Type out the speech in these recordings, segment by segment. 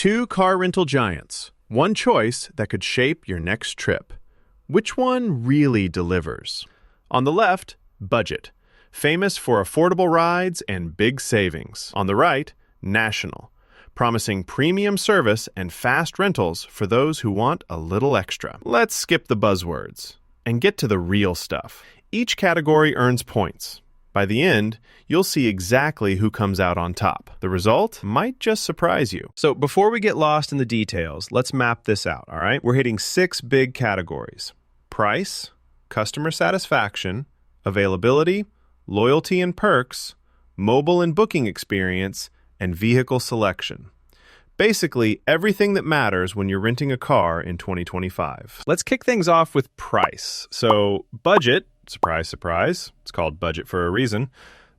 Two car rental giants, one choice that could shape your next trip. Which one really delivers? On the left, Budget, famous for affordable rides and big savings. On the right, National, promising premium service and fast rentals for those who want a little extra. Let's skip the buzzwords and get to the real stuff. Each category earns points. By the end, you'll see exactly who comes out on top. The result might just surprise you. So before we get lost in the details, let's map this out, all right? We're hitting 6 big categories: price, customer satisfaction, availability, loyalty and perks, mobile and booking experience, and vehicle selection. Basically, everything that matters when you're renting a car in 2025. Let's kick things off with price. So, Budget, surprise, surprise, it's called Budget for a reason.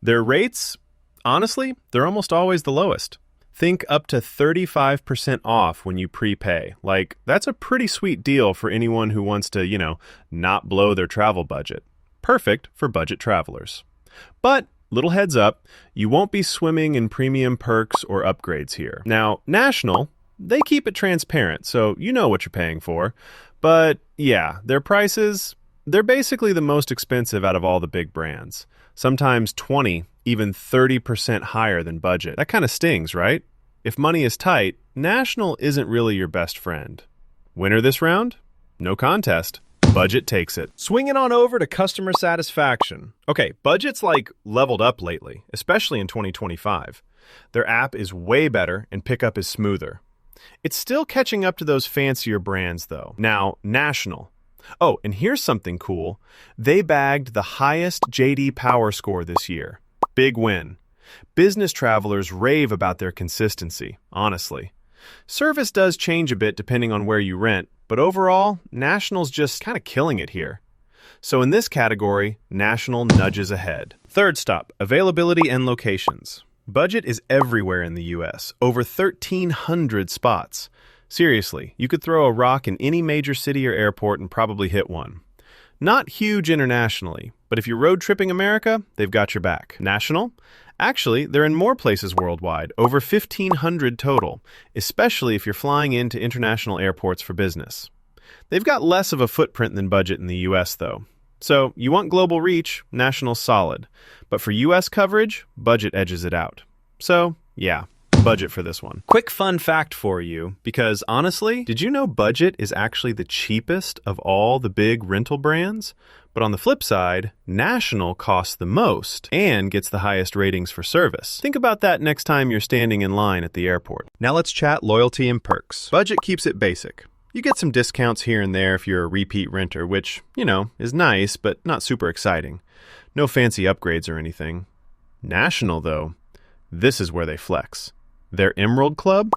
Their rates, honestly, they're almost always the lowest. Think up to 35% off when you prepay. Like, that's a pretty sweet deal for anyone who wants to, not blow their travel budget. Perfect for budget travelers. But little heads up, you won't be swimming in premium perks or upgrades here. Now, National, they keep it transparent, so you know what you're paying for. But yeah, their prices, they're basically the most expensive out of all the big brands. Sometimes 20, even 30% higher than Budget. That kind of stings, right? If money is tight, National isn't really your best friend. Winner this round? No contest. Budget takes it. Swinging on over to customer satisfaction. Okay, Budget's leveled up lately, especially in 2025. Their app is way better and pickup is smoother. It's still catching up to those fancier brands though. Now, National. Oh, and here's something cool. They bagged the highest JD Power score this year. Big win. Business travelers rave about their consistency, honestly. Service does change a bit depending on where you rent, but overall, National's just kind of killing it here. So in this category, National nudges ahead. Third stop, availability and locations. Budget is everywhere in the US, over 1,300 spots. Seriously, you could throw a rock in any major city or airport and probably hit one. Not huge internationally, but if you're road tripping America, they've got your back. National? Actually, they're in more places worldwide, over 1,500 total, especially if you're flying into international airports for business. They've got less of a footprint than Budget in the US, though. So, you want global reach, National's solid. But for US coverage, Budget edges it out. So, yeah, Budget for this one. Quick fun fact for you, because honestly, did you know Budget is actually the cheapest of all the big rental brands? But on the flip side, National costs the most and gets the highest ratings for service. Think about that next time you're standing in line at the airport. Now let's chat loyalty and perks. Budget keeps it basic. You get some discounts here and there if you're a repeat renter, which, is nice, but not super exciting. No fancy upgrades or anything. National, though, this is where they flex. Their Emerald Club?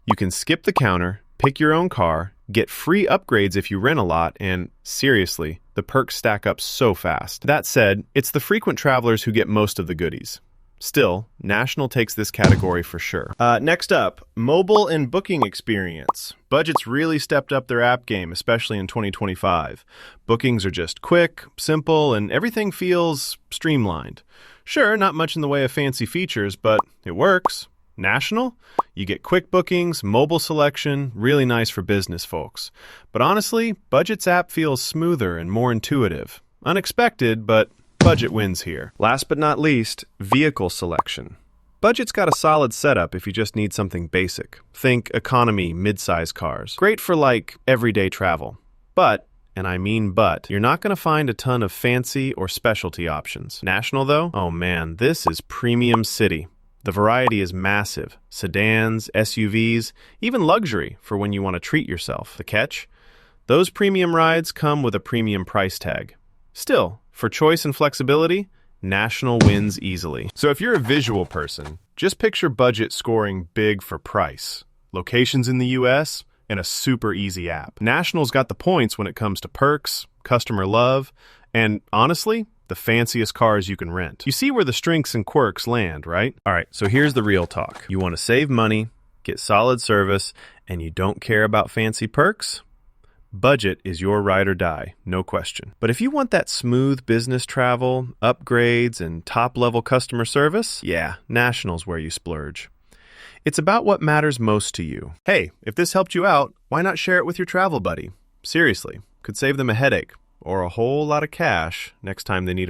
You can skip the counter, pick your own car, get free upgrades if you rent a lot, and seriously, the perks stack up so fast. That said, it's the frequent travelers who get most of the goodies. Still, National takes this category for sure. Next up, mobile and booking experience. Budget's really stepped up their app game, especially in 2025. Bookings are just quick, simple, and everything feels streamlined. Sure, not much in the way of fancy features, but it works. National? You get quick bookings, mobile selection, really nice for business folks. But honestly, Budget's app feels smoother and more intuitive. Unexpected, but Budget wins here. Last but not least, vehicle selection. Budget's got a solid setup if you just need something basic. Think economy, mid-size cars. Great for everyday travel. But, and I mean but, you're not going to find a ton of fancy or specialty options. National though? Oh man, this is premium city. The variety is massive. Sedans, SUVs, even luxury for when you want to treat yourself. The catch? Those premium rides come with a premium price tag. Still, for choice and flexibility, National wins easily. So if you're a visual person, just picture Budget scoring big for price, locations in the US, and a super easy app. National's got the points when it comes to perks, customer love, and honestly, the fanciest cars you can rent. You see where the strengths and quirks land, right? All right, so here's the real talk. You want to save money, get solid service, and you don't care about fancy perks? Budget is your ride or die, no question. But if you want that smooth business travel, upgrades, and top-level customer service, yeah, National's where you splurge. It's about what matters most to you. Hey, if this helped you out, why not share it with your travel buddy? Seriously, could save them a headache or a whole lot of cash next time they need